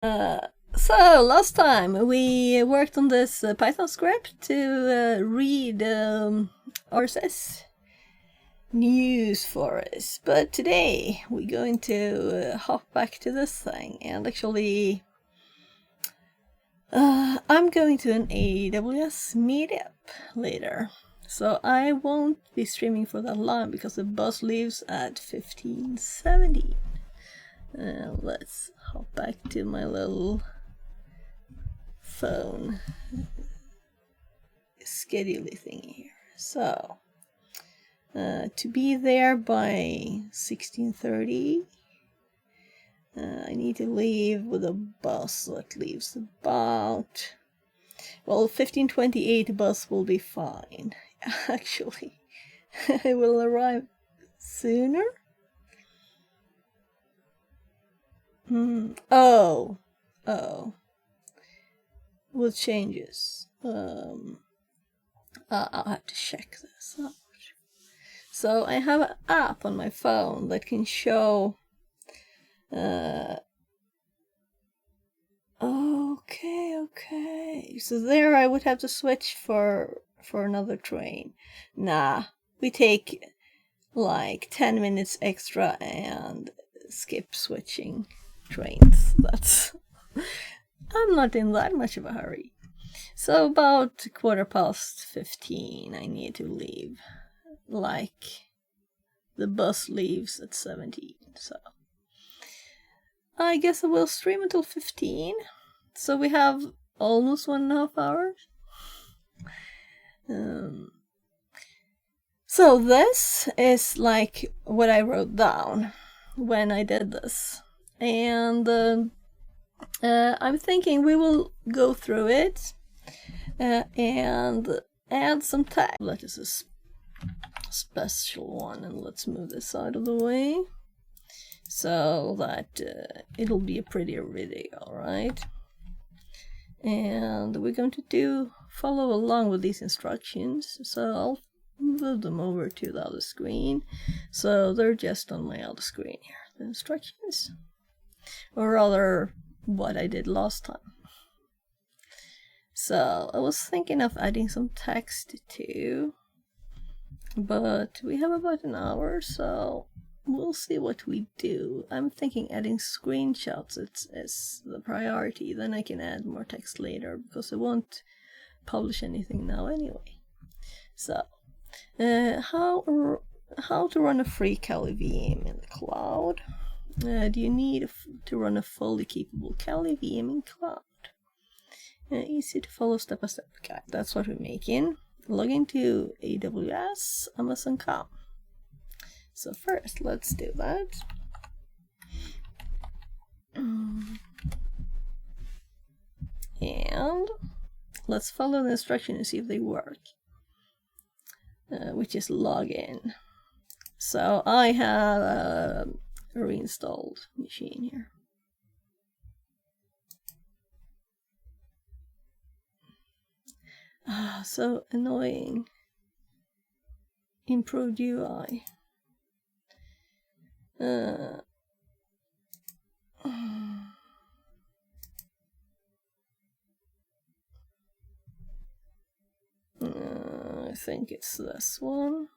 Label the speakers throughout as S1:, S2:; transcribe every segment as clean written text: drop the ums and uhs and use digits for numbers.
S1: So last time we worked on this Python script to read RSS news for us, but today we're going to hop back to this thing, and actually I'm going to an AWS meetup later, so I won't be streaming for that long because the bus leaves at 15:70. Let's hop back to my little phone schedule thing here. So to be there by 16:30, I need to leave with a bus that leaves about, well, 15:28 bus will be fine. Actually, it will arrive sooner. Oh, with changes. I'll have to check this out. So I have an app on my phone that can show. Okay. So there I would have to switch for another train. Nah, we take like 10 minutes extra and skip switching trains. That's. I'm not in that much of a hurry. So about 15:15 I need to leave. Like the bus leaves at 17, so I guess I will stream until 15. So we have almost 1.5 hours. So this is like what I wrote down when I did this, and I'm thinking we will go through it and add some text. That is a special one, and let's move this out of the way so that it'll be a prettier video, right? And we're going to follow along with these instructions, so I'll move them over to the other screen, so they're just on my other screen here, the instructions, or rather what I did last time. So I was thinking of adding some text too, but we have about an hour, so we'll see what we do. I'm thinking adding screenshots is the priority, then I can add more text later because I won't publish anything now anyway. So how to run a free Kali VM in the cloud. Do you need to run a fully capable Kali VM in cloud? Easy to follow step-by-step guide. That's what we're making. Log into AWS Amazon.com. So first, let's do that. And let's follow the instruction and see if they work, which is log in. So I have a reinstalled machine here. So annoying. Improved UI. I think it's this one.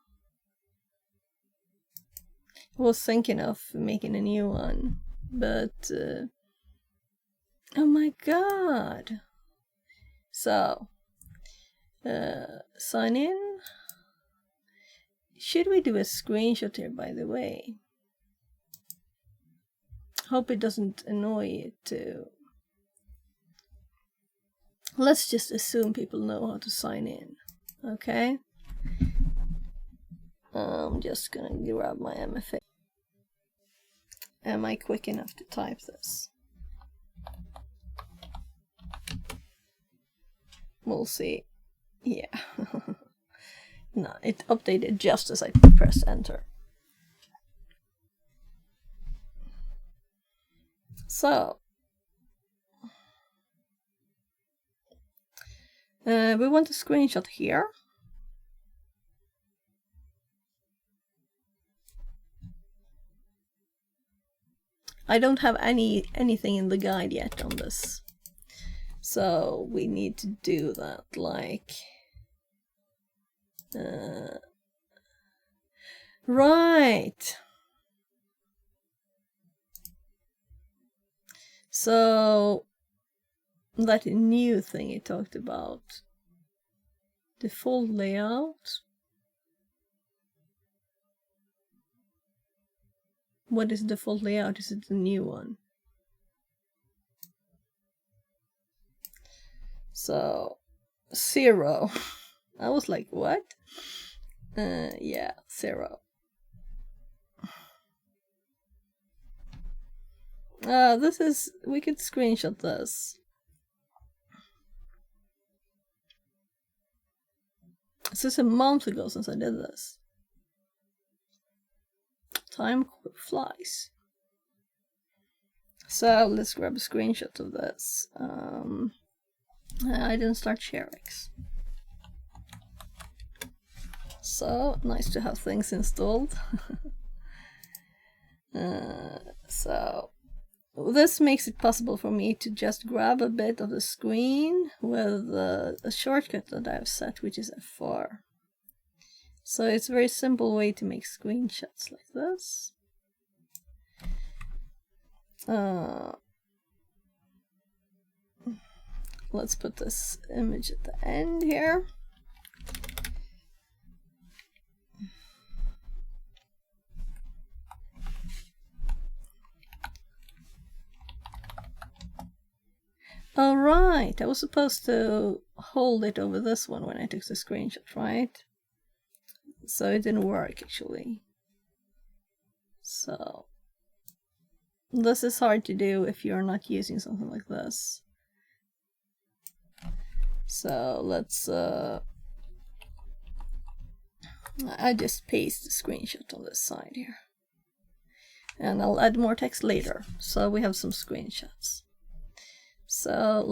S1: I was thinking of making a new one, but oh my god. So sign in. Should we do a screenshot here, by the way? Hope it doesn't annoy it too. Let's just assume people know how to sign in, okay? I'm just gonna grab my MFA. Am I quick enough to type this? We'll see. Yeah. No, it updated just as I pressed enter. So we want a screenshot here. I don't have anything in the guide yet on this. So we need to do that, like... right! So... that new thing he talked about. Default layout. What is default layout? Is it the new one? So 0. I was like, what? Yeah, 0. This is, we could screenshot this. This is a month ago since I did this. Time flies. So let's grab a screenshot of this. I didn't start ShareX. So nice to have things installed. So this makes it possible for me to just grab a bit of the screen with a shortcut that I've set, which is F4. So it's a very simple way to make screenshots like this. Let's put this image at the end here. All right, I was supposed to hold it over this one when I took the screenshot, right? So it didn't work actually. So this is hard to do if you're not using something like this. So let's I just paste the screenshot on this side here. And I'll add more text later. So we have some screenshots. So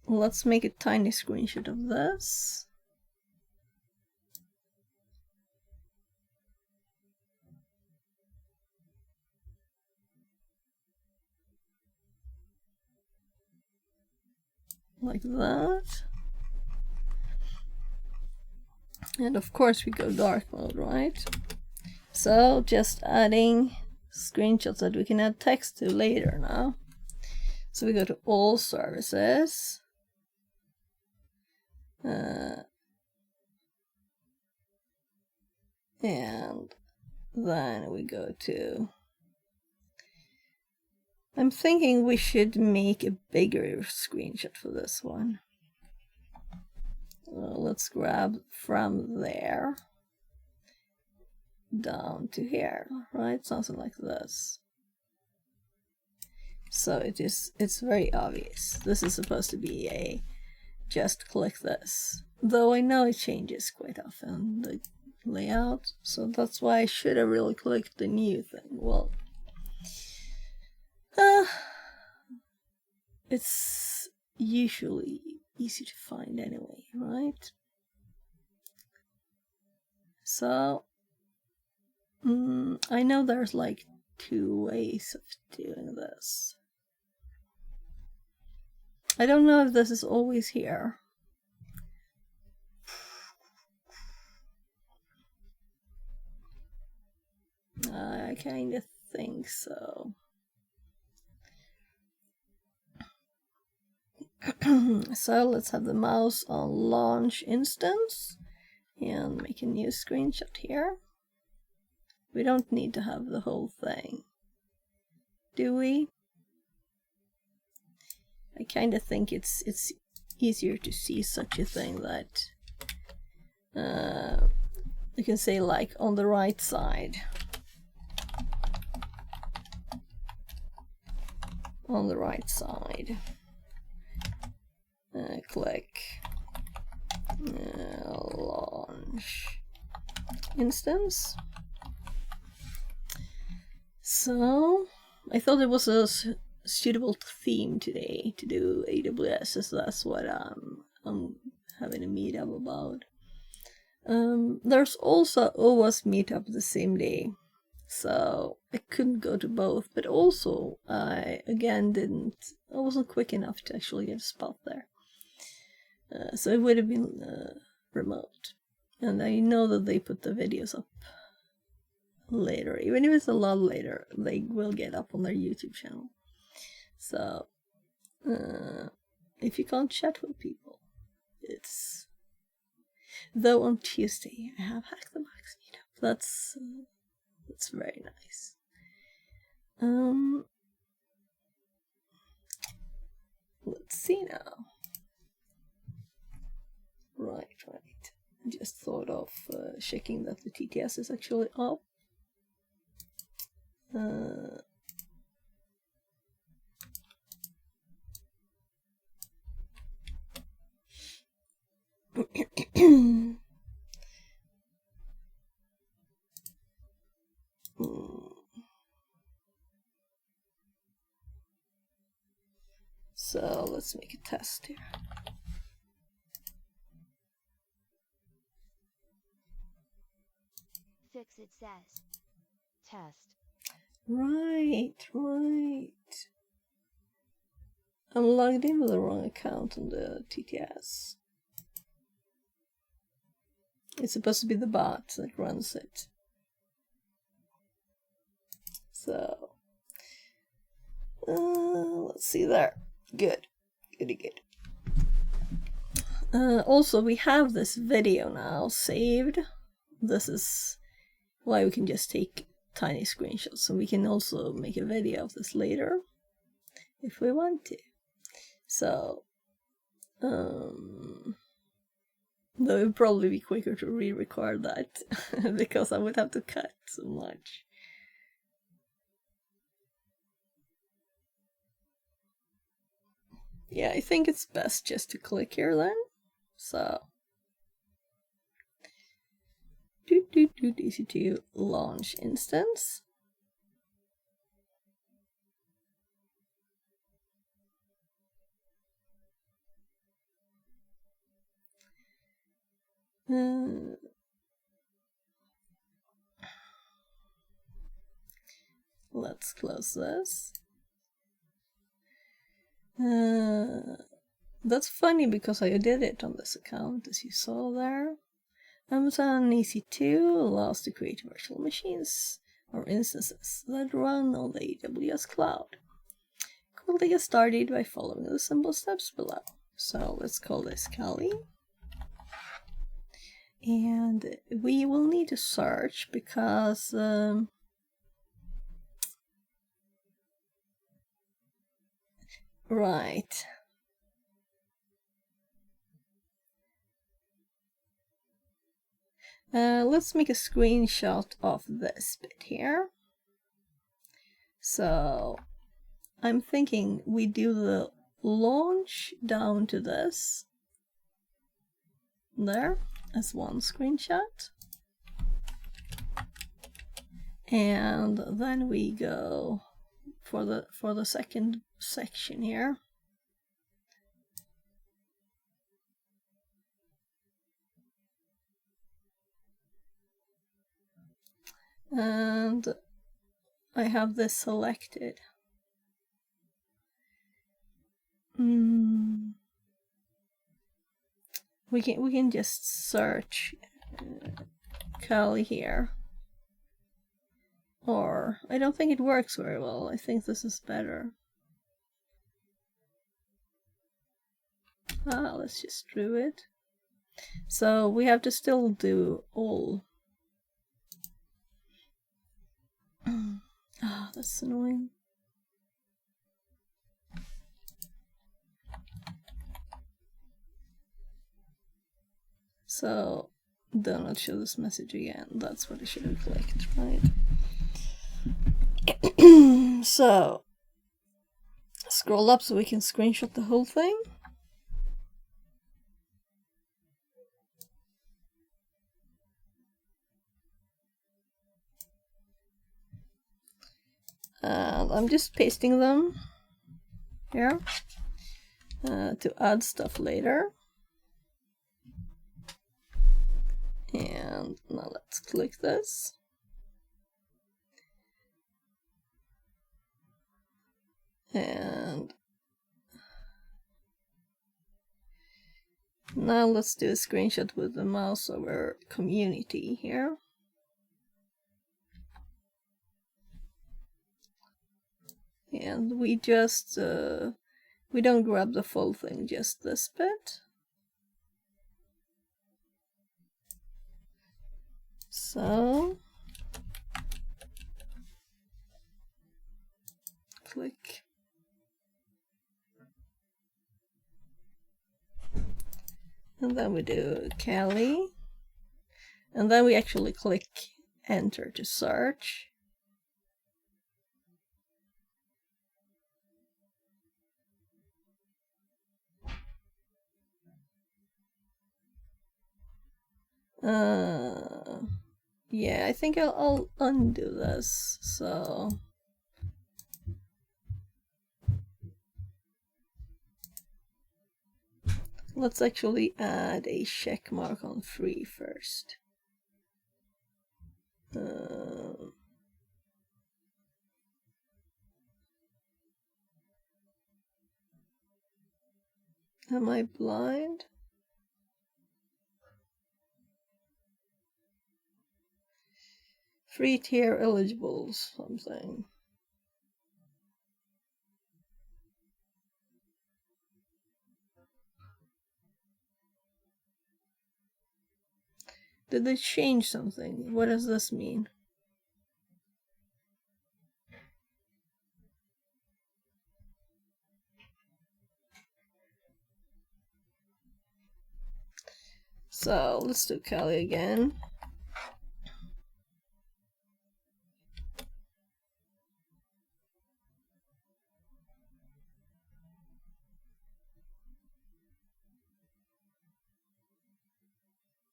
S1: let's make a tiny screenshot of this. Like that. And of course we go dark mode, right? So just adding screenshots that we can add text to later now. So we go to all services. And then we go to... I'm thinking we should make a bigger screenshot for this one. Let's grab from there down to here, right? Something like this. So it's very obvious. This is supposed to be a just click this. Though I know it changes quite often, the layout. So that's why I should have really clicked the new thing. Well, it's usually easy to find anyway, right? So I know there's like 2 ways of doing this. I don't know if this is always here. I kind of think so. So let's have the mouse on launch instance and make a new screenshot here. We don't need to have the whole thing, do we? I kind of think it's easier to see such a thing that you can say like on the right side. On the right side. Click launch instance. So I thought it was a suitable theme today to do AWS, as that's what I'm having a meetup about. There's also OWASP meetup the same day, so I couldn't go to both, but also I wasn't quick enough to actually get a spot there. So it would have been remote. And I know that they put the videos up later. Even if it's a lot later, they will get up on their YouTube channel. So, if you can't chat with people, it's... Though on Tuesday, I have Hack the Box meetup. That's very nice. Let's see now. Right. I just thought of checking that the TTS is actually up. So let's make a test here.
S2: Fix it says. Test.
S1: Right. I'm logged in with the wrong account on the TTS. It's supposed to be the bot that runs it. So, let's see there. Good. Also, we have this video now saved. This is why we can just take tiny screenshots, and we can also make a video of this later if we want to. So, though it would probably be quicker to re-record that because I would have to cut so much. Yeah, I think it's best just to click here then. So, EC2 launch instance. Let's close this. That's funny because I did it on this account, as you saw there. Amazon EC2 allows to create virtual machines or instances that run on the AWS cloud. Quickly get started by following the simple steps below. So let's call this Kali. And we will need to search because right. Let's make a screenshot of this bit here. So I'm thinking we do the launch down to this there as one screenshot, and then we go for the second section here. And I have this selected. We can just search Kali here. Or I don't think it works very well. I think this is better. Let's just do it. So we have to still do all. That's annoying. So, do not show this message again. That's what I should have clicked, right? So, scroll up so we can screenshot the whole thing. And I'm just pasting them here to add stuff later. And now let's click this. And now let's do a screenshot with the mouse over community here. And we just, we don't grab the full thing, just this bit. So, click. And then we do Kali. And then we actually click enter to search. Yeah, I think I'll undo this. So let's actually add a check mark on free first. Am I blind? Free tier eligible something. Did they change something? What does this mean? So let's do Kali again.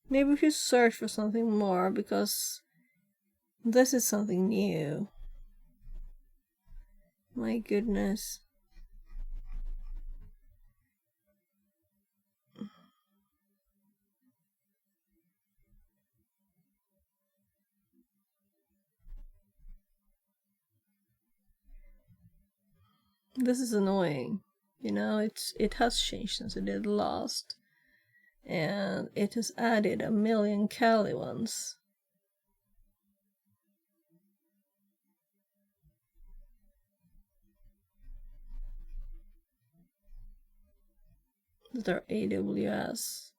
S1: Maybe we should search for something more because this is something new. My goodness. This is annoying. You know, it has changed since it did last. And it has added a million Kali ones. That are AWS.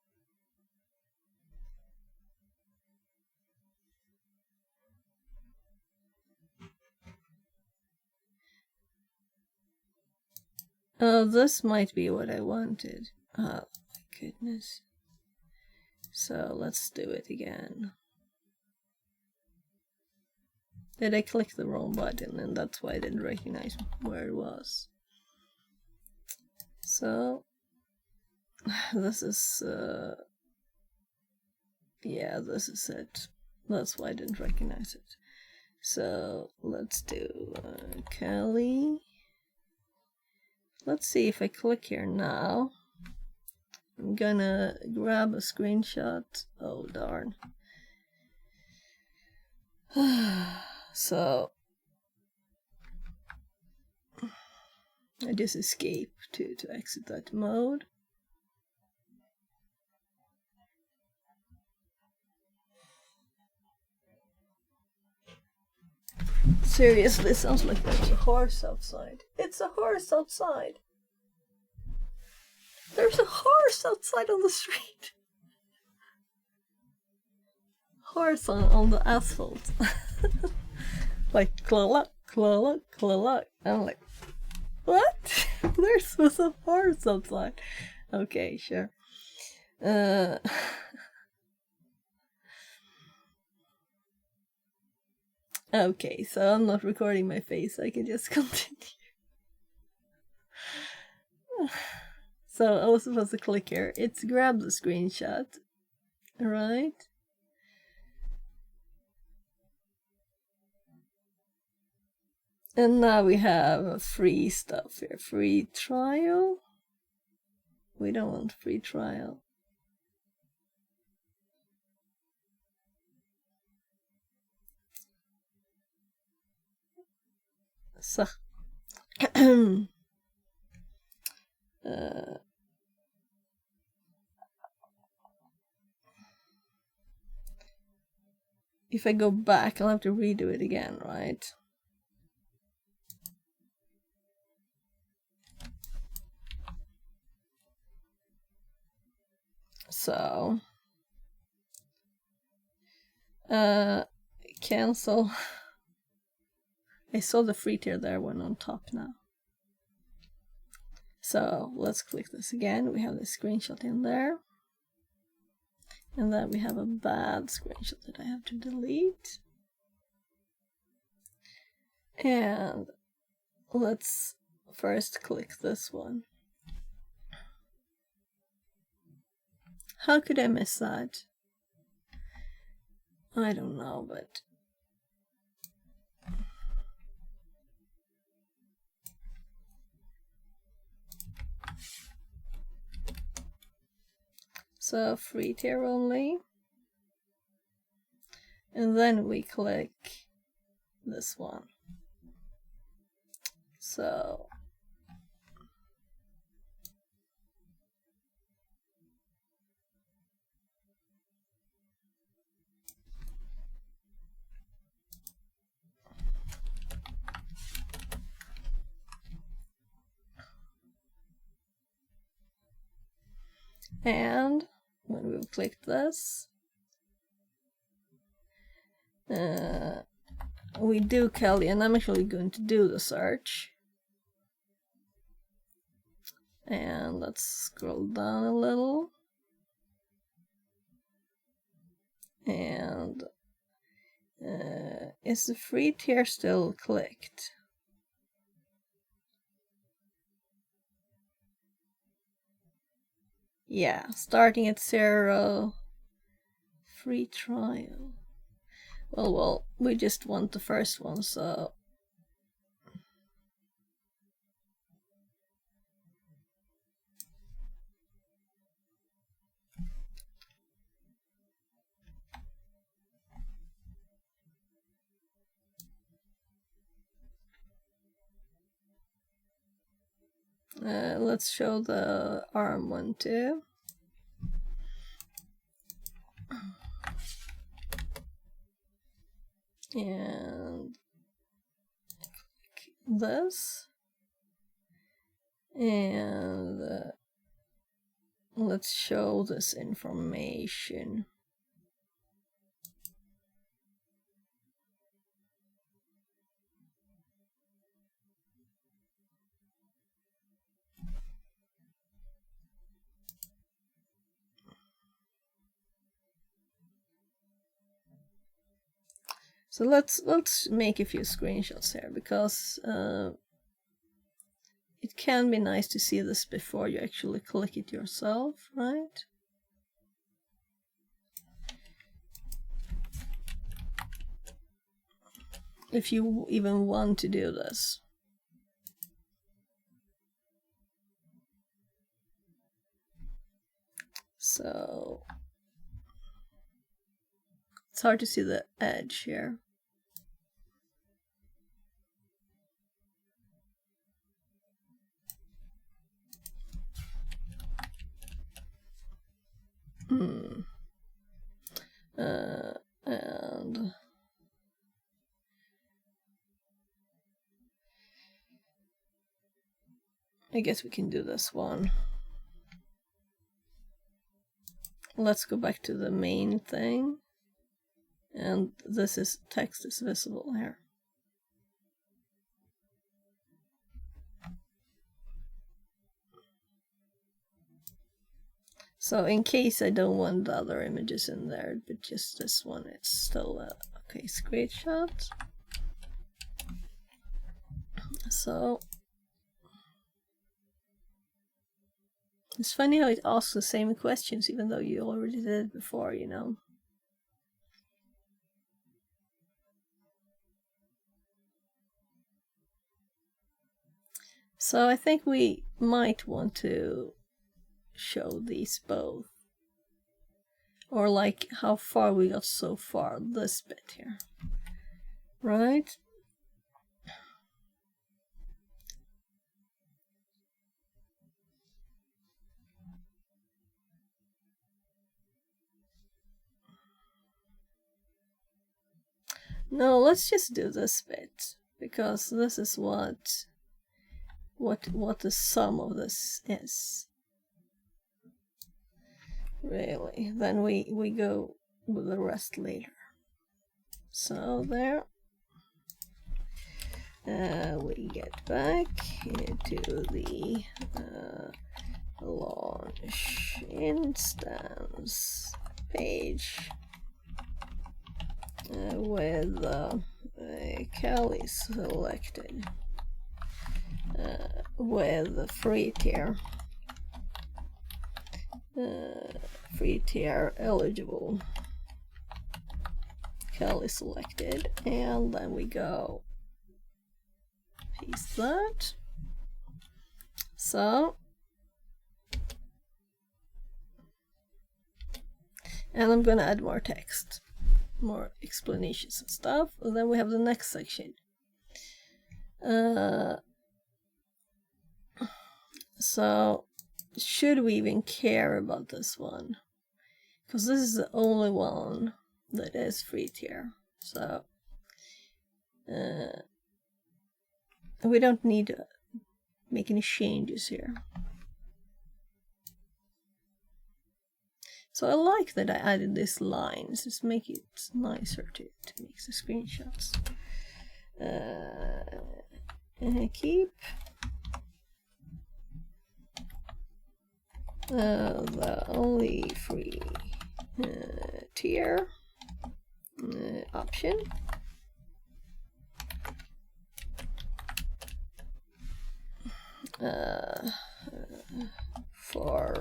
S1: Oh, this might be what I wanted. Oh my goodness. So let's do it again. Did I click the wrong button and that's why I didn't recognize where it was. So this is yeah, this is it. That's why I didn't recognize it. So let's do Kali. Let's see if I click here now. I'm gonna grab a screenshot. Oh darn. So I just escape to exit that mode. Seriously, it sounds like there's a horse outside. It's a horse outside. There's a horse outside on the street. Horse on the asphalt. Like, cluck, cluck, cluck. I'm like, what? There's a horse outside. Okay, sure. Okay, so I'm not recording my face. I can just continue. So I was supposed to click here. It's grab the screenshot, right? And now we have free stuff here. Free trial. We don't want free trial. So if I go back, I'll have to redo it again, right? So cancel. I saw the free tier there one on top now. So let's click this again. We have the screenshot in there. And then we have a bad screenshot that I have to delete. And let's first click this one. How could I miss that? I don't know, but so free tier only. And then we click this one. So and when we've clicked this, we do Kelly, and I'm actually going to do the search. And let's scroll down a little. And is the free tier still clicked? Yeah, starting at 0, free trial. Well, we just want the first one, so let's show the ARM one too. And click this. And let's show this information. So let's make a few screenshots here, because it can be nice to see this before you actually click it yourself, right? If you even want to do this. So it's hard to see the edge here. And I guess we can do this one. Let's go back to the main thing. And this is text is visible here. So in case I don't want the other images in there, but just this one, it's still okay. Screenshot. So it's funny how it asks the same questions even though you already did it before, you know. So I think we might want to show these both, or like how far we got so far, this bit here, right? No, let's just do this bit, because this is what the sum of this is. Really. Then we go with the rest later. So there. We get back into the launch instance page with Kali selected with the free tier eligible, Kali selected, and then we go paste that. So, and I'm gonna add more text, more explanations and stuff. And then we have the next section. So, should we even care about this one? Because this is the only one that is free tier. So, we don't need to make any changes here. So I like that I added these lines, just make it nicer to make the screenshots. Keep the only free tier option. For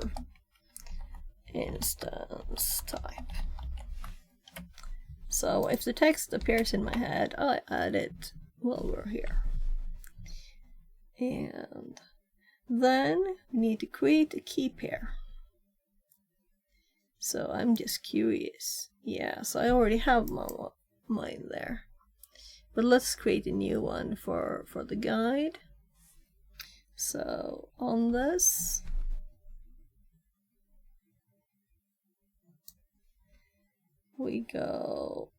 S1: instance type. So if the text appears in my head, I add it while we're here. And then we need to create a key pair. So I'm just curious. Yeah, so I already have mine there. But let's create a new one for the guide. So on this, we go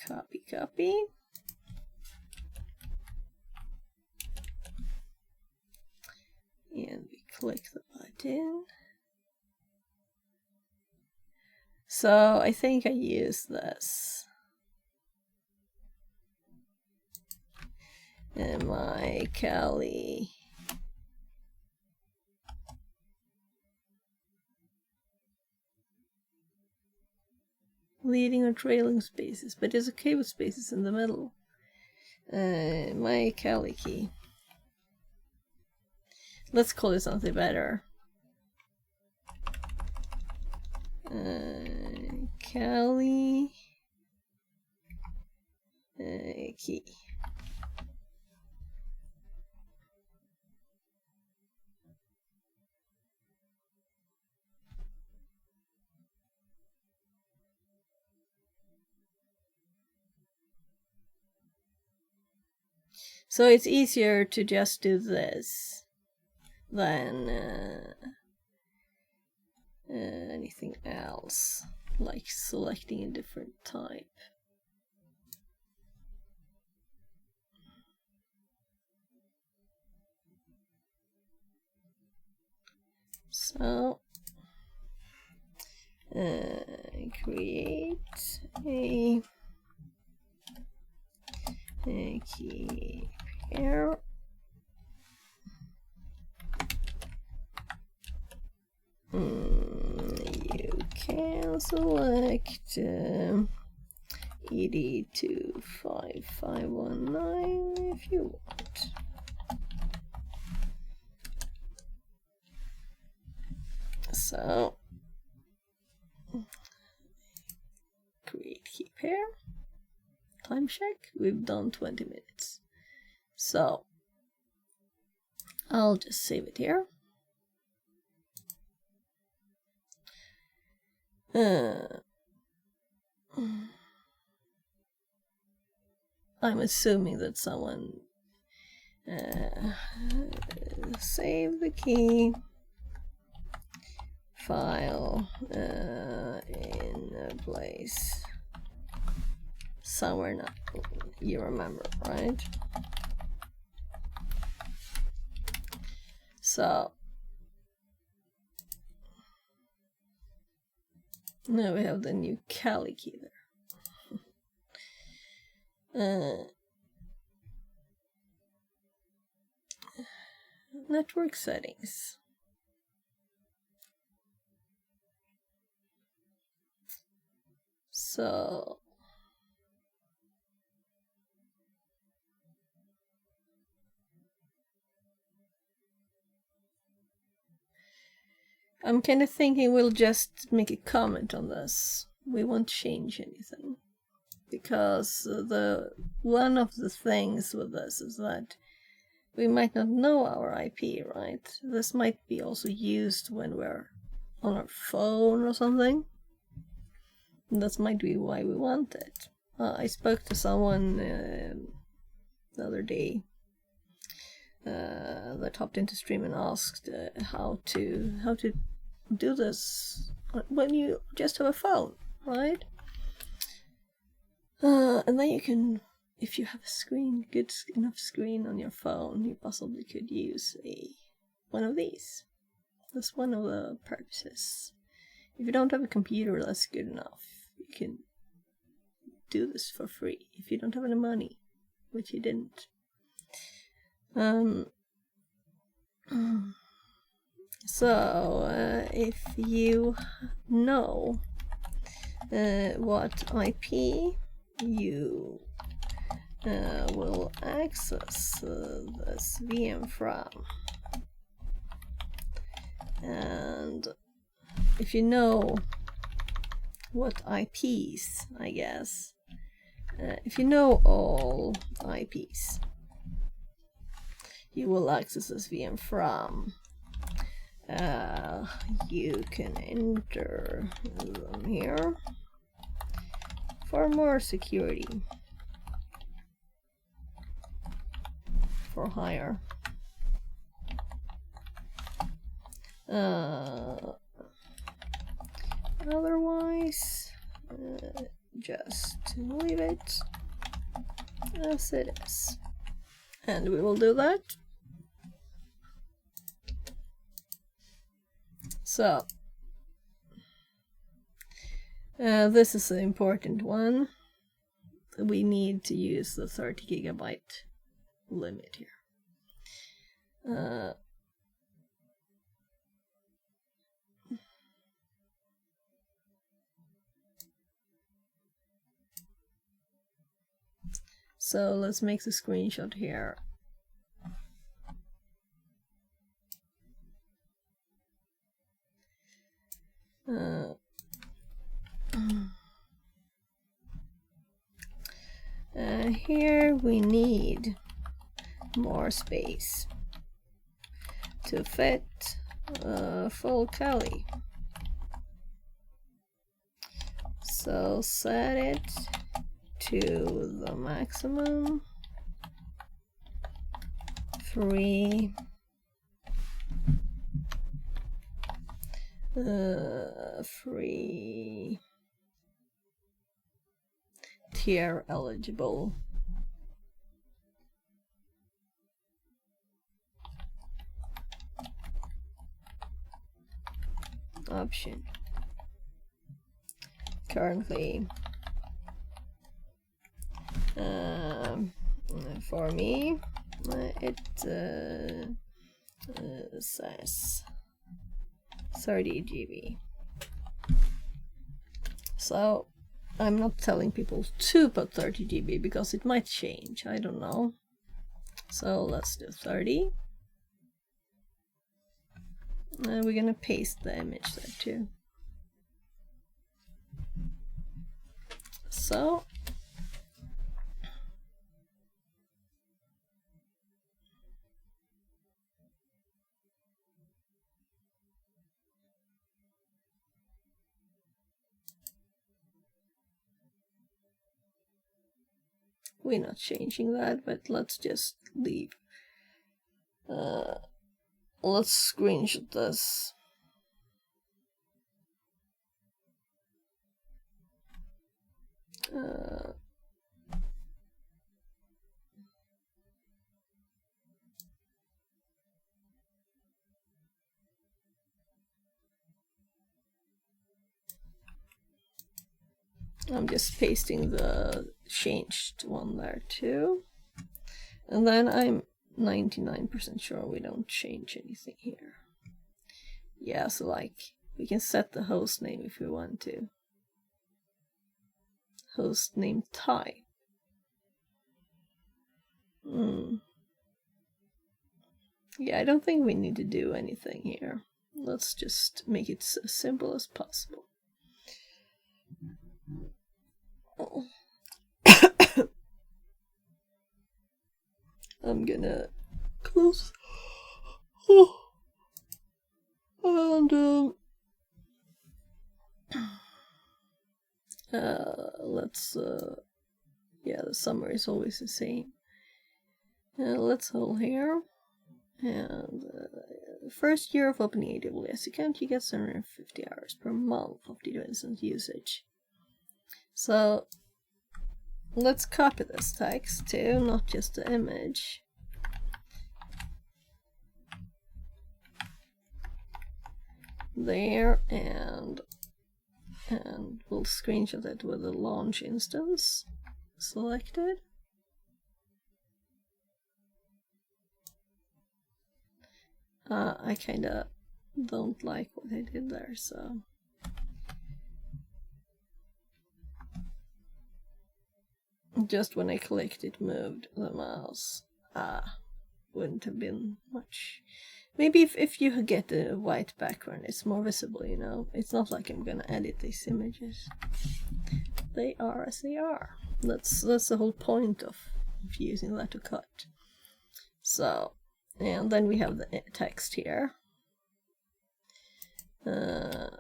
S1: copy, and we click the button. So I think I use this. And my Kali leading or trailing spaces, but it's okay with spaces in the middle. My Kali key. Let's call it something better. Kali key. So it's easier to just do this than anything else, like selecting a different type. So create a key pair. You can select ED25519 if you want. So create key pair. Time check, we've done 20 minutes. So I'll just save it here. I'm assuming that someone saved the key file in a place somewhere now. You remember, right? So now we have the new Kali key there. Network settings. So I'm kind of thinking we'll just make a comment on this. We won't change anything, because one of the things with this is that we might not know our IP, right? This might be also used when we're on our phone or something. That might be why we want it. I spoke to someone the other day that hopped into stream and asked how to do this when you just have a phone, right? And then you can, if you have a screen, good enough screen on your phone, you possibly could use one of these. That's one of the purposes. If you don't have a computer that's good enough, you can do this for free. If you don't have any money, which you didn't. So if you know what IP you will access this VM from, and if you know what IPs, I guess, if you know all IPs you will access this VM from, you can enter them here for more security, for hire. Otherwise, just leave it as it is. And we will do that. So, this is an important one. We need to use the 30 gigabyte limit here. So let's make the screenshot here. Here we need more space to fit full Kali. So set it to the maximum. Free tier eligible. Option. Currently, for me, it says 30 GB. So I'm not telling people to put 30 GB because it might change. I don't know. So let's do 30. And we're gonna paste the image there too. So we're not changing that, but let's just leave. Let's screenshot this. I'm just pasting the changed one there too. And then I'm 99% sure we don't change anything here. Yeah, so like we can set the host name if we want to. Host name type. Yeah, I don't think we need to do anything here. Let's just make it as simple as possible. Oh. I'm gonna close. Oh. And let's yeah, the summary is always the same. Let's hold here. And first year of opening AWS account, you get 750 hours per month of data instance usage. So let's copy this text too, not just the image. There, and we'll screenshot it with the launch instance selected. I kinda don't like what I did there, so just when I clicked it moved the mouse. Wouldn't have been much. Maybe if you get a white background, it's more visible, you know. It's not like I'm gonna edit these images. They are as they are. That's the whole point of using that to cut. So, and then we have the text here. I'm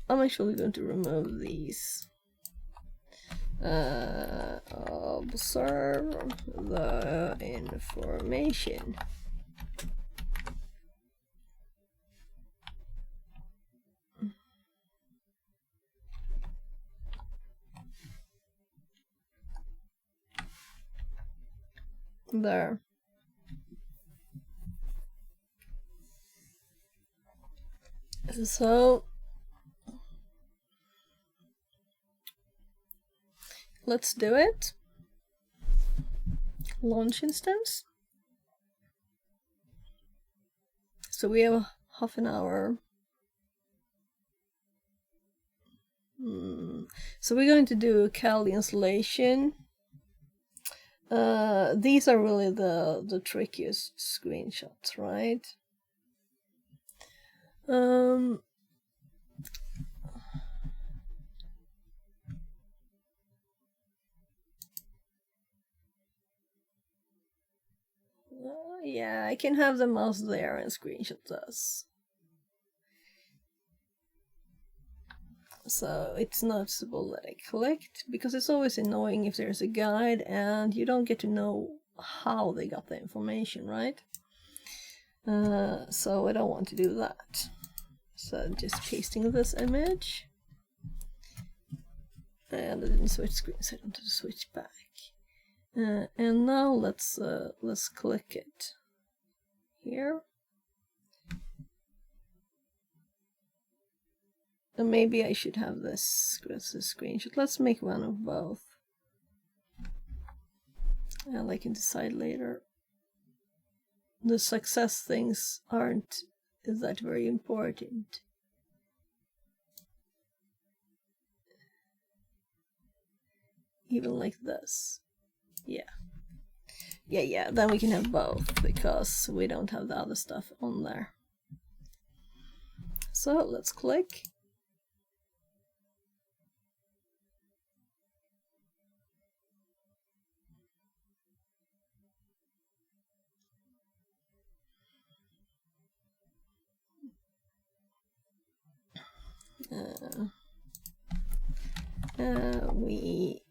S1: actually going to remove these. Observe the information. There. So let's do it. Launch instance. So we have half an hour. So we're going to do a Kali installation. These are really the trickiest screenshots, right? Yeah, I can have the mouse there and screenshot this. So it's noticeable that I clicked, because it's always annoying if there's a guide and you don't get to know how they got the information, right? So I don't want to do that. So just pasting this image. And I didn't switch screens, so I don't have to switch back. And now let's click it here. And maybe I should have this as a screenshot. Let's make one of both. And I can decide later. The success things aren't that very important. Even like this. Yeah, then we can have both, because we don't have the other stuff on there. So let's click. We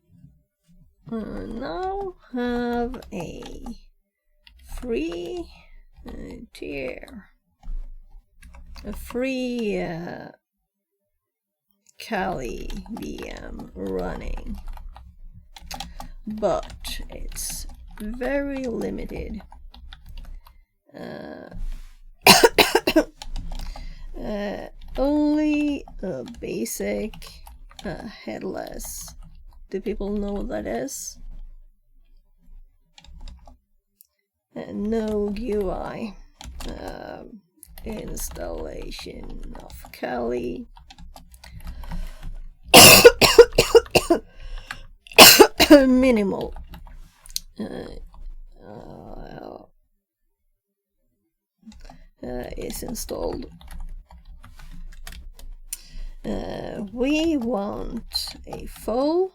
S1: now have a free tier, a free Kali VM running, but it's very limited. Only a basic headless. Do people know what that is? No GUI. Installation of Kali. Minimal. Is installed. We want a full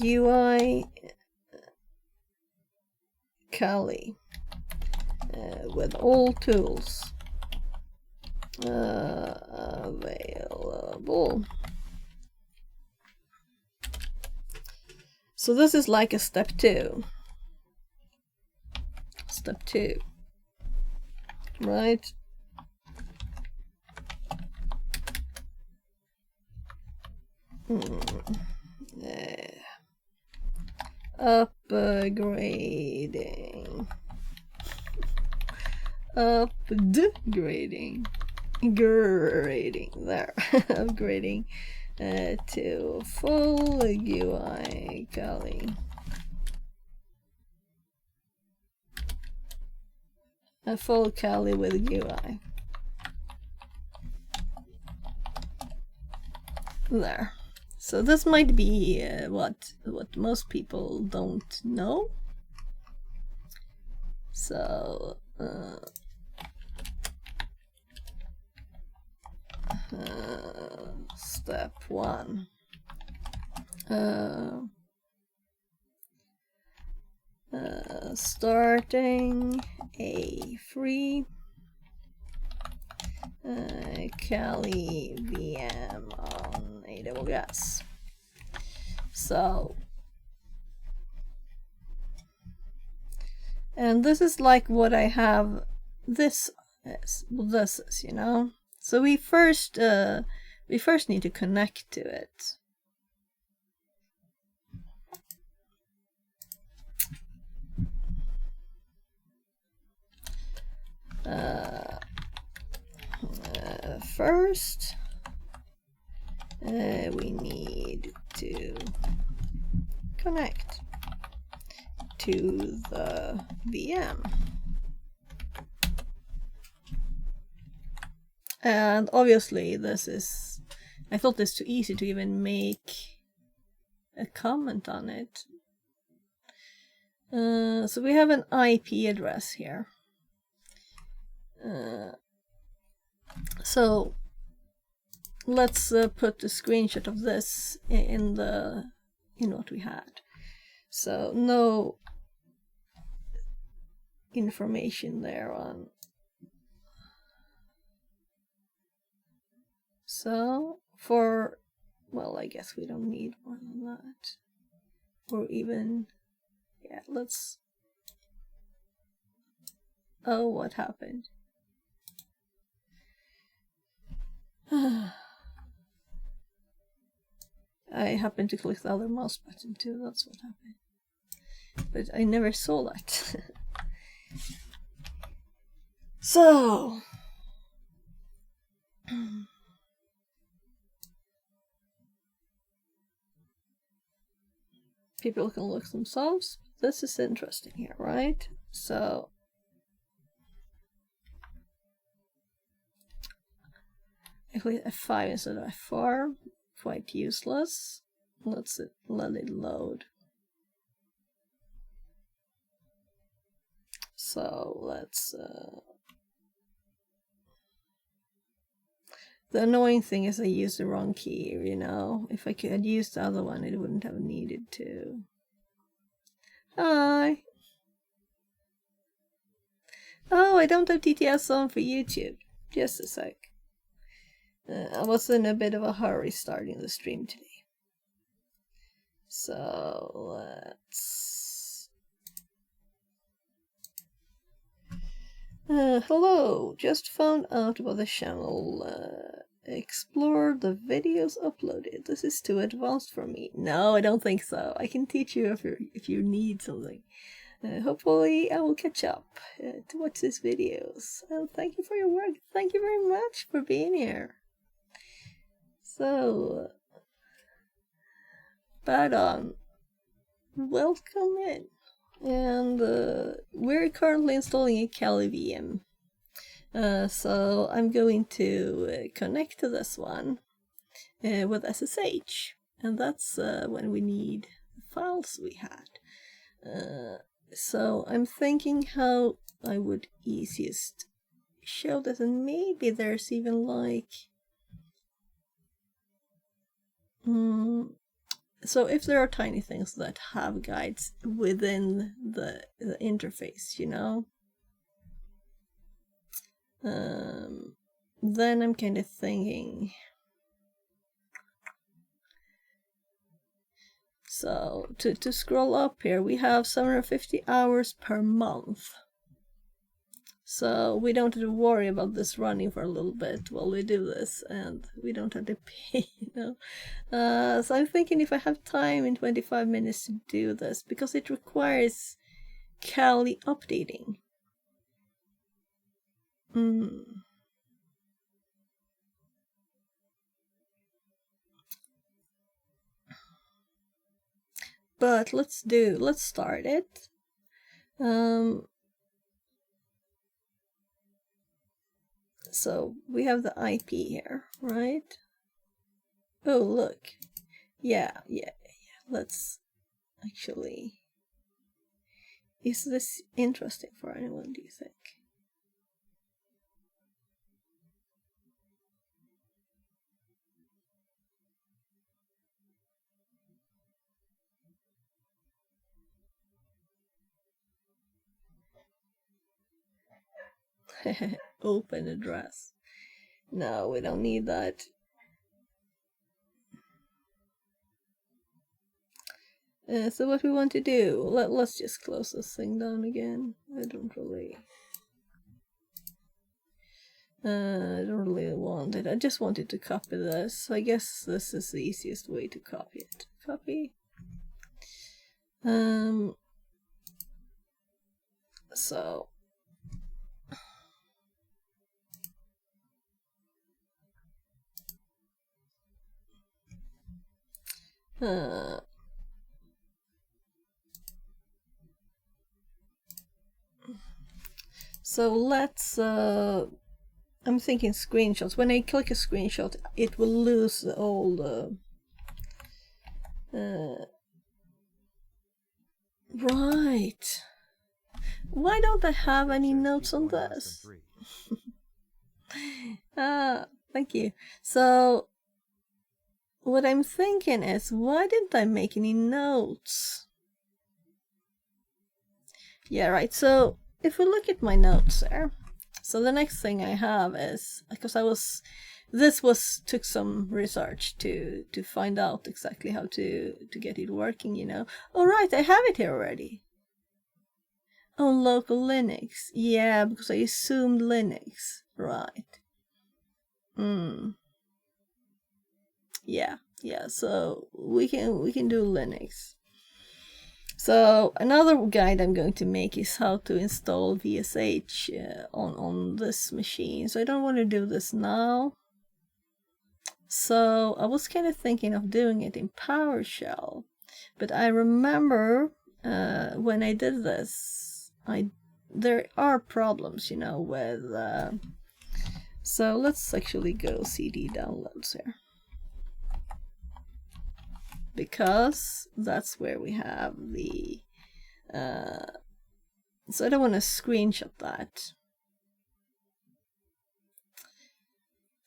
S1: UI Kali with all tools available. So this is like a step 2. Step 2. Right? Upgrading. Upgrading. Grading. There. Upgrading to full UI Kali. A full Kali with UI. There. So this might be what most people don't know. So step 1. Starting a free Kali VM on AWS. So, and this is like what I have. This is, you know. So we first need to connect to it. First, we need to connect to the VM. And obviously this is, I thought this too easy to even make a comment on it. So we have an IP address here. So let's put a screenshot of this in what we had. So no information there on. So for, well, I guess we don't need more than that. Or even, yeah, let's, oh, what happened? I happened to click the other mouse button too, that's what happened. But I never saw that. So people can look themselves. This is interesting here, right? So if we F5 instead of F4, quite useless. Let's let it load. So let's the annoying thing is I used the wrong key, you know. If I could use the other one, it wouldn't have needed to. Hi. Oh, I don't have TTS on for YouTube. Just a sec. I was in a bit of a hurry starting the stream today. So let's... hello, just found out about the channel. Explore the videos uploaded. This is too advanced for me. No, I don't think so. I can teach you if you need something. hopefully I will catch up to watch these videos. And thank you for your work. Thank you very much for being here. So, welcome in. And we're currently installing a Kali VM. So I'm going to connect to this one with SSH. And that's when we need the files we had. So I'm thinking how I would easiest show this, and maybe there's even like so if there are tiny things that have guides within the interface, you know, then I'm kind of thinking, so to scroll up here, we have 750 hours per month. So we don't have to worry about this running for a little bit while we do this, and we don't have to pay, you know. So I'm thinking if I have time in 25 minutes to do this, because it requires Kali updating. But let's start it. So we have the IP here, right? Oh, look. Yeah. Let's actually... Is this interesting for anyone, do you think? Open address. No, we don't need that. So what we want to do, let's just close this thing down again. I don't really want it. I just wanted to copy this. I guess this is the easiest way to copy it. Copy. So so let's I'm thinking screenshots. When I click a screenshot, it will lose all the right. Why don't I have any notes on this? Thank you. So what I'm thinking is, why didn't I make any notes? Yeah, right. So if we look at my notes there, so the next thing I have is, because took some research to find out exactly how to get it working, you know. Oh, right, I have it here already. On local Linux. Yeah, because I assumed Linux. Right. Yeah, so we can do Linux. So another guide I'm going to make is how to install VSH on this machine. So I don't want to do this now. So I was kind of thinking of doing it in PowerShell, but I remember when I did this, there are problems, you know, with. So let's actually go CD downloads here, because that's where we have the. So I don't want to screenshot that,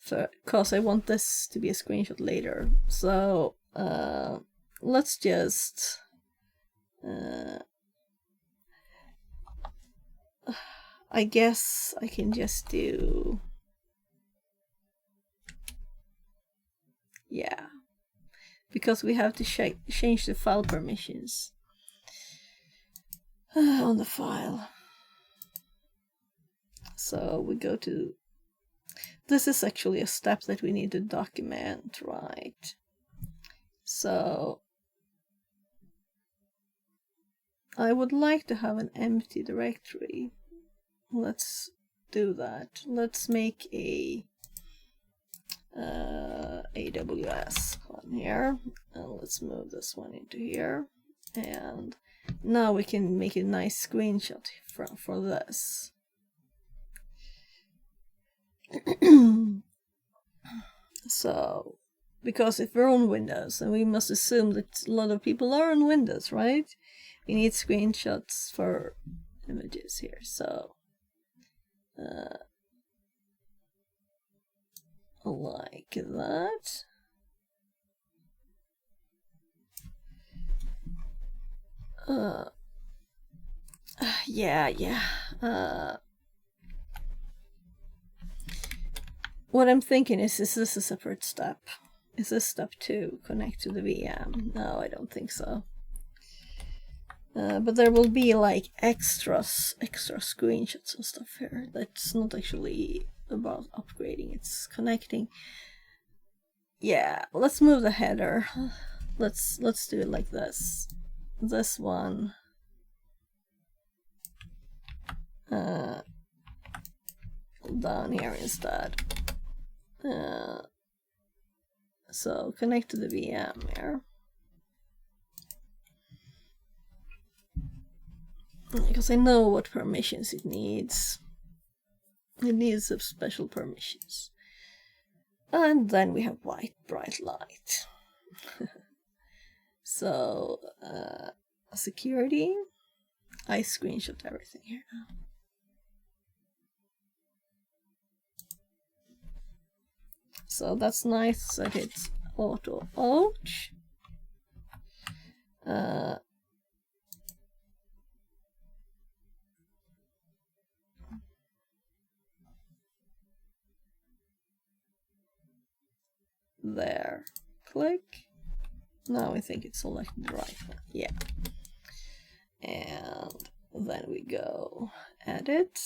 S1: because I want this to be a screenshot later. So let's just I guess I can just do, yeah, because we have to change the file permissions on the file. So we go to, this is actually a step that we need to document, right? So I would like to have an empty directory. Let's do that. Let's make a AWS one here, and let's move this one into here, and now we can make a nice screenshot for this. So, because if we're on Windows, and we must assume that a lot of people are on Windows, right? We need screenshots for images here, so like that. Yeah. What I'm thinking is this a separate step? Is this step 2 connect to the VM? No, I don't think so. But there will be like extra screenshots and stuff here. That's not actually about upgrading, it's connecting. Yeah, let's move the header. Let's do it like this. This one. Down here instead. So connect to the VM here. Because I know what permissions it needs. It needs some special permissions. And then we have white bright light. So security. I screenshot everything here now. So that's nice that it's auto ouch. There. Click. Now I think it's selected the right one. Yeah. And then we go edit.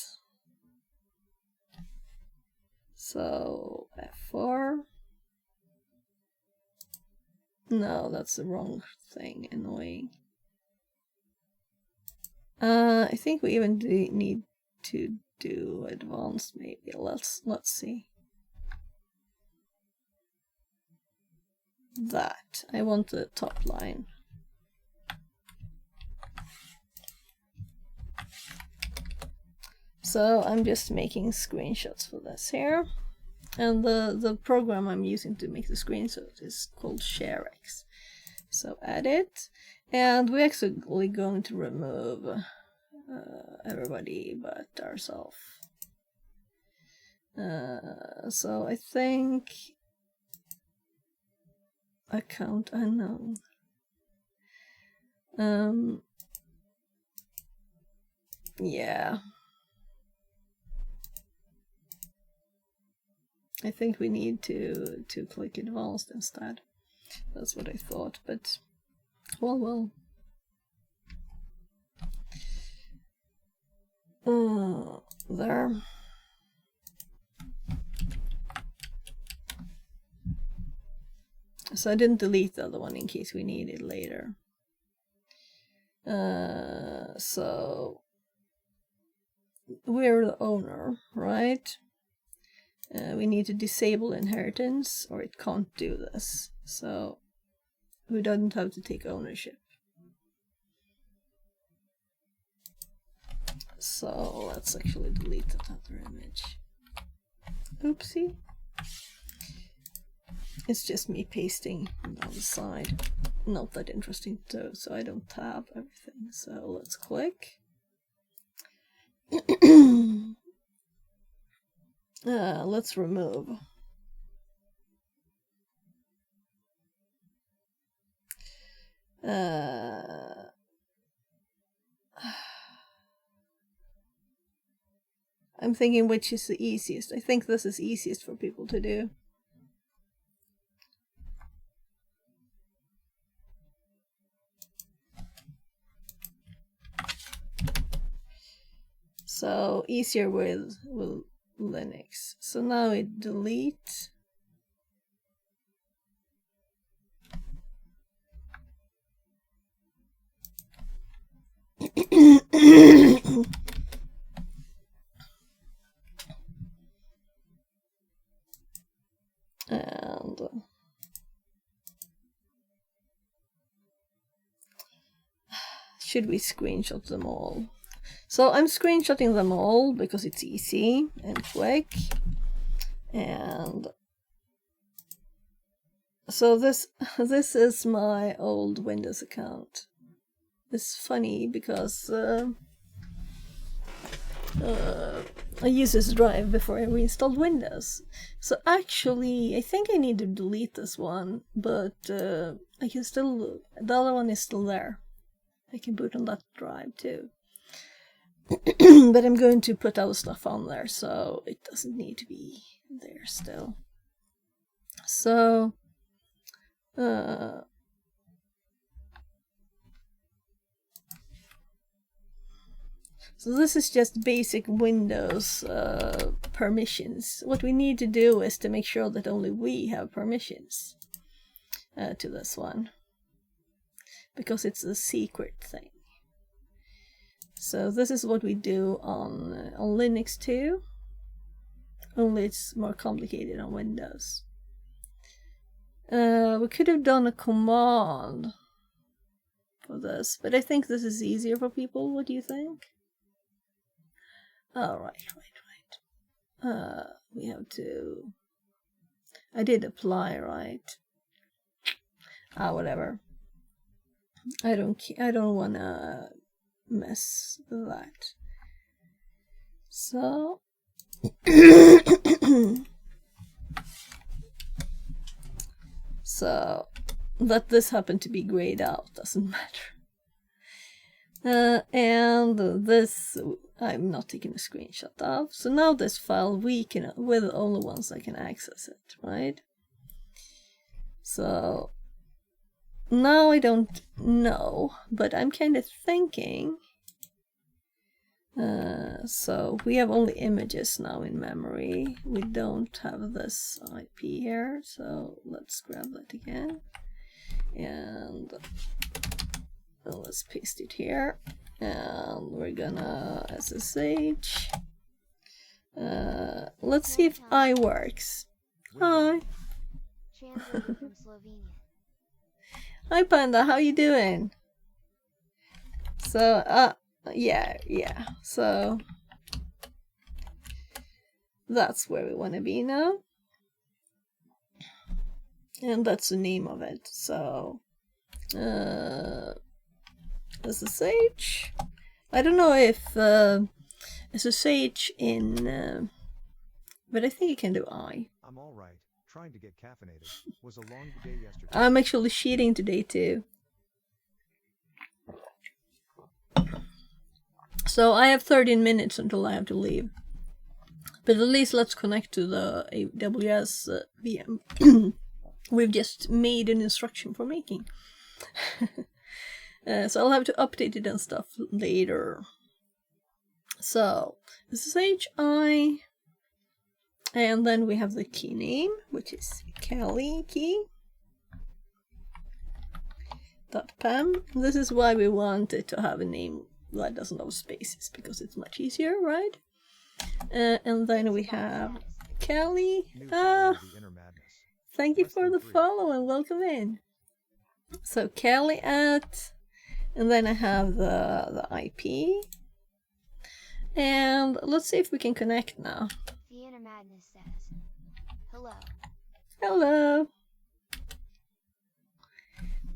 S1: So F4. No, that's the wrong thing. Annoying. I think we even need to do advanced maybe. Let's see. That. I want the top line. So I'm just making screenshots for this here. And the program I'm using to make the screenshot is called ShareX. So edit. And we're actually going to remove everybody but ourselves. So I think account unknown. Yeah. I think we need to click advanced instead. That's what I thought, but well. There. So I didn't delete the other one in case we need it later. So we're the owner, right? We need to disable inheritance or it can't do this. So we don't have to take ownership. So let's actually delete that other image. Oopsie. It's just me pasting down the side. Not that interesting though, so I don't tab everything. So let's click. Let's remove. I'm thinking which is the easiest. I think this is easiest for people to do. So easier with Linux. So now we delete. should we screenshot them all? So I'm screenshotting them all because it's easy and quick. And so this is my old Windows account. It's funny because I used this drive before I reinstalled Windows. So actually, I think I need to delete this one, but I can still, the other one is still there. I can boot on that drive too. But I'm going to put our stuff on there, so it doesn't need to be there still. So, so this is just basic Windows permissions. What we need to do is to make sure that only we have permissions to this one, because it's a secret thing. So this is what we do on Linux too, only it's more complicated on Windows. We could have done a command for this, but I think this is easier for people. What do you think? Oh, right. We have to... I did apply, right? Whatever. I don't wanna mess with that. So... So, that this happened to be grayed out doesn't matter. And this I'm not taking a screenshot of. So now this file we're the only ones that can access it, right? So now I don't know, but I'm kind of thinking. So we have only images now in memory. We don't have this IP here, so let's grab that again. And let's paste it here. And we're gonna SSH. Let's see if I works. Hi.
S2: Translated from Slovenia.
S1: Hi Panda, how you doing? So, yeah. So that's where we want to be now. And that's the name of it. So, SSH. I don't know if SSH in, but I think you can do I.
S3: I'm all right. Trying to get caffeinated was a long day yesterday.
S1: I'm actually cheating today too. So I have 13 minutes until I have to leave. But at least let's connect to the AWS VM. We've just made an instruction for making. So I'll have to update it and stuff later. So SSHI, and then we have the key name, which is Kali key. .pem. This is why we wanted to have a name that doesn't have spaces, because it's much easier, right? And then we have Kelly. Thank you for the follow and welcome in. So Kelly at, and then I have the IP. And let's see if we can connect now.
S2: Vienna Madness says, hello.
S1: Hello.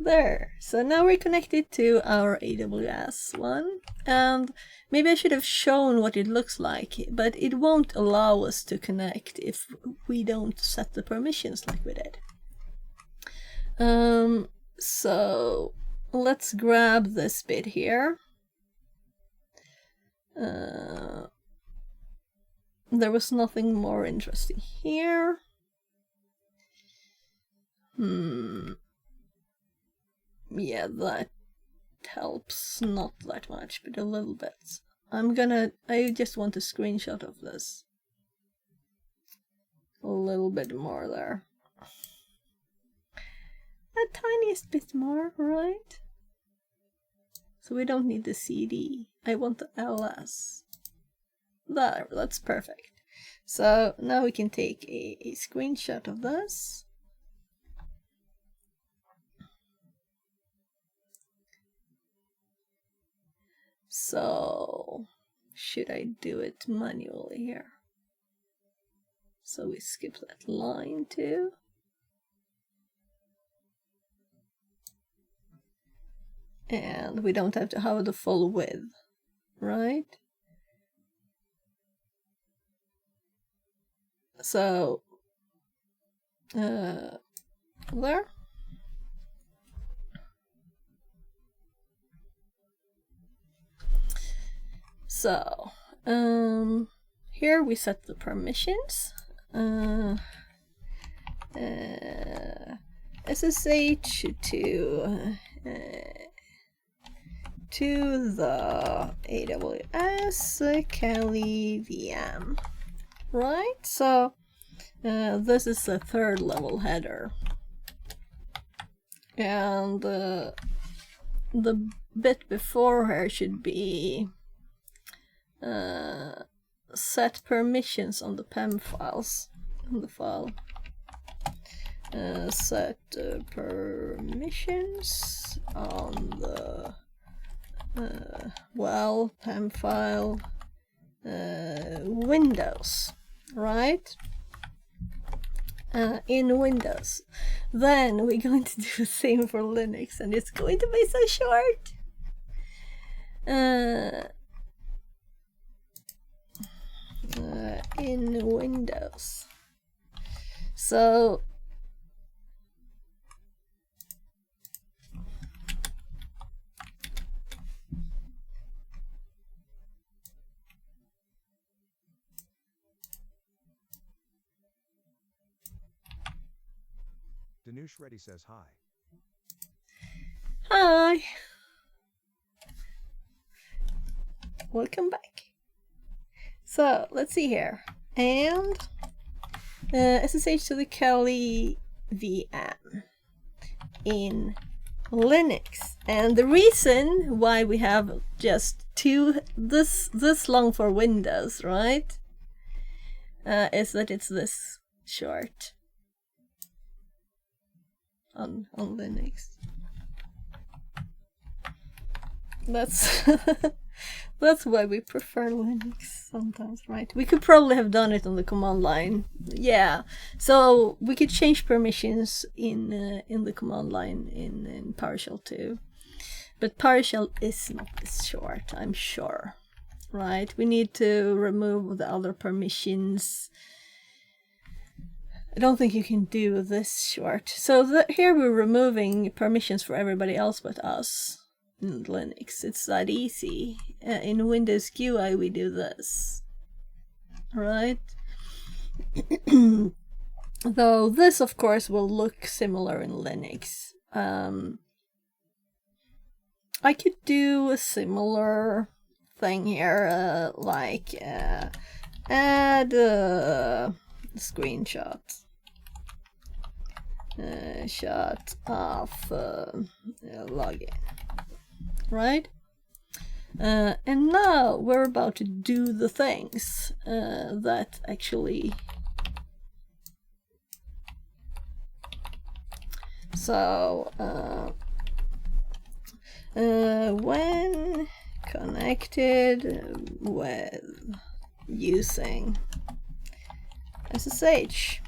S1: There. So now we're connected to our AWS one. And maybe I should have shown what it looks like, but it won't allow us to connect if we don't set the permissions like we did. So let's grab this bit here. There was nothing more interesting here. Yeah, that helps not that much, but a little bit. I just want a screenshot of this. A little bit more there. A tiniest bit more, right? So we don't need the CD. I want the LS. There, that's perfect. So now we can take a screenshot of this. So should I do it manually here? So we skip that line too. And we don't have to have the full width, right? So, there. So, here we set the permissions. SSH to the AWS Kali VM, right? So this is the third level header, and the bit before her should be set permissions on the PEM files on the file. Set permissions on the PEM file Windows, right? In Windows. Then we're going to do the same for Linux, and it's going to be so short. In Windows. So
S3: Danush Reddy says hi.
S1: Hi. Welcome back. So let's see here. And SSH to the Kali VM in Linux. And the reason why we have just this long for Windows, right? Is that it's this short on Linux. That's that's why we prefer Linux sometimes, right? We could probably have done it on the command line. Yeah, so we could change permissions in the command line in PowerShell too. But PowerShell is not this short, I'm sure, right? We need to remove the other permissions. I don't think you can do this short. So here we're removing permissions for everybody else but us. In Linux, it's that easy. In Windows GUI we do this, right? Though this of course will look similar in Linux. I could do a similar thing here, like add a screenshot shot of login. Right? And now we're about to do the things that actually... So, when connected with using SSH.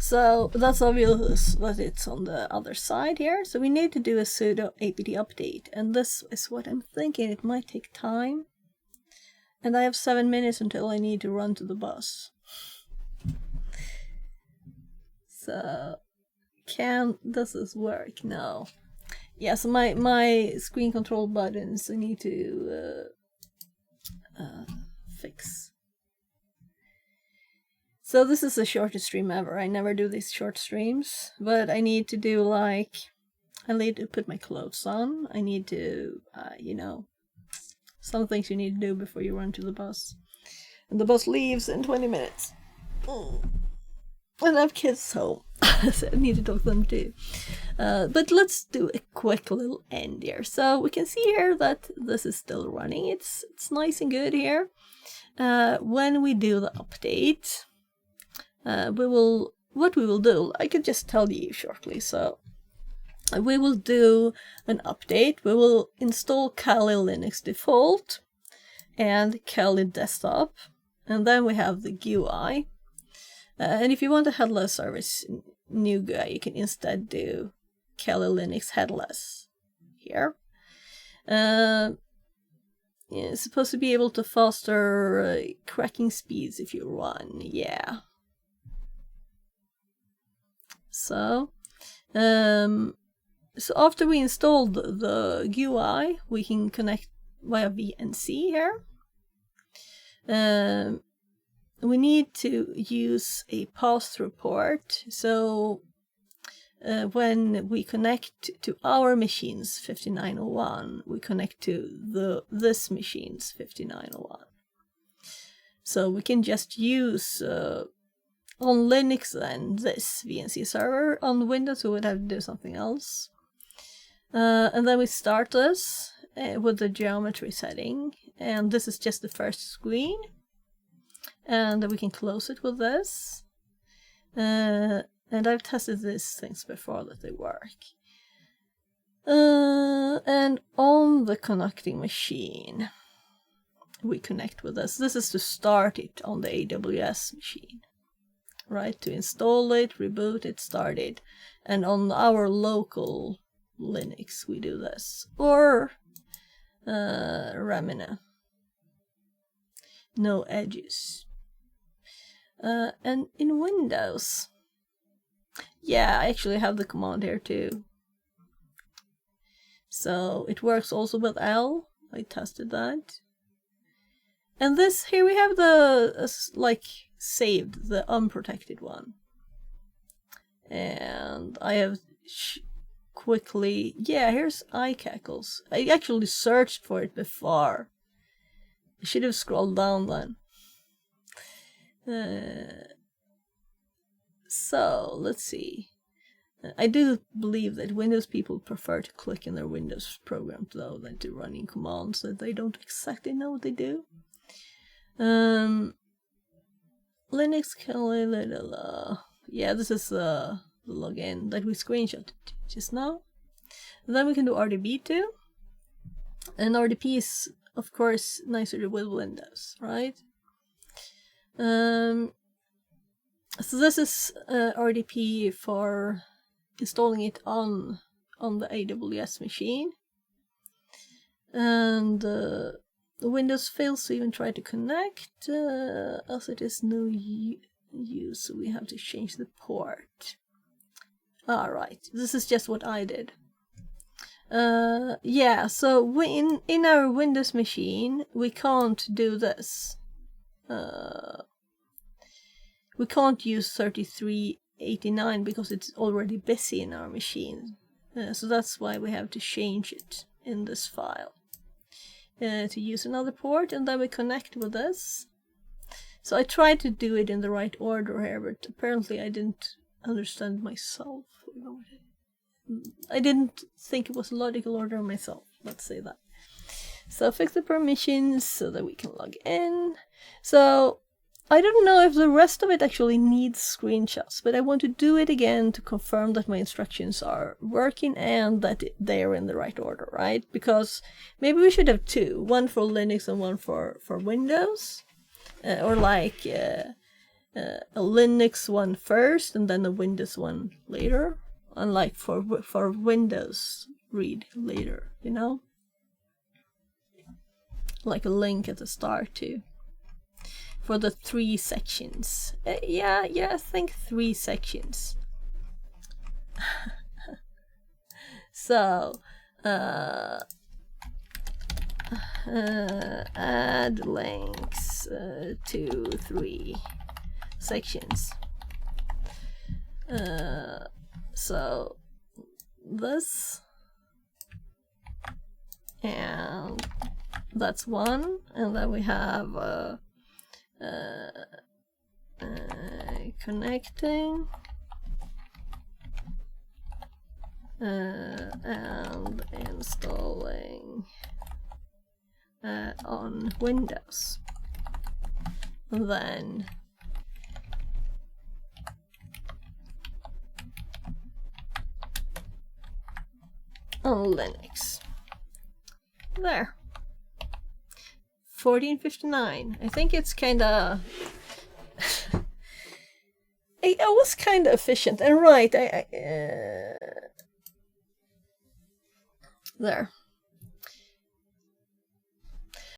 S1: So that's obvious that it's on the other side here. So we need to do a sudo apt update. And this is what I'm thinking. It might take time. And I have 7 minutes until I need to run to the bus. So, does this work? No. Yeah, so my screen control buttons I need to fix. So this is the shortest stream ever. I never do these short streams, but I need to do like, I need to put my clothes on. I need to, you know, some things you need to do before you run to the bus. And the bus leaves in 20 minutes. And I have kids home, so I need to talk to them too. But let's do a quick little end here. So we can see here that this is still running. It's nice and good here. When we do the update, what we will do, I could just tell you shortly. So we will do an update. We will install Kali Linux default and Kali desktop, and then we have the GUI. And if you want a headless service new GUI, you can instead do Kali Linux headless here. It's supposed to be able to foster cracking speeds if you run, yeah. So after we installed the GUI, we can connect via VNC here. We need to use a pass-through port. So when we connect to our machine's 5901, we connect to this machine's 5901. So we can just use on Linux then this VNC server. On Windows we would have to do something else. And then we start this with the geometry setting, and this is just the first screen, and we can close it with this. And I've tested these things before that they work. And on the connecting machine, we connect with this. This is to start it on the AWS machine, right? To install it, reboot it, start it. And on our local Linux, we do this. Or Remina. No edges. And in Windows, yeah, I actually have the command here too. So it works also with L. I tested that. And this, here we have the, like, saved, the unprotected one. And I have quickly, yeah, here's iCackles. I actually searched for it before. I should have scrolled down then. So, let's see. I do believe that Windows people prefer to click in their Windows program though than to running commands that they don't exactly know what they do. Linux Kali, yeah, this is the login that we screenshotted just now. And then we can do RDP too. And RDP is, of course, nicer with Windows, right? So this is RDP for installing it on the AWS machine. And the Windows fails to even try to connect, as it is no use, so we have to change the port. Alright, this is just what I did. Yeah, so in our Windows machine, we can't do this. We can't use 3389 because it's already busy in our machine. So that's why we have to change it in this file. To use another port, and then we connect with this. So I tried to do it in the right order here, but apparently I didn't understand myself. I didn't think it was a logical order myself, let's say that. So fix the permissions so that we can log in. So I don't know if the rest of it actually needs screenshots, but I want to do it again to confirm that my instructions are working and that they're in the right order, right? Because maybe we should have two, one for Linux and one for Windows. Or like a Linux one first and then a Windows one later. Unlike for Windows, read later, you know? Like a link at the start too. For the 3 sections. Yeah, I think 3 sections. So, add links to 3 sections. So, this, and that's one, and then we have connecting and installing on Windows. And then on Linux. There. 1459. I think it's kinda... I was kinda efficient. And right, there.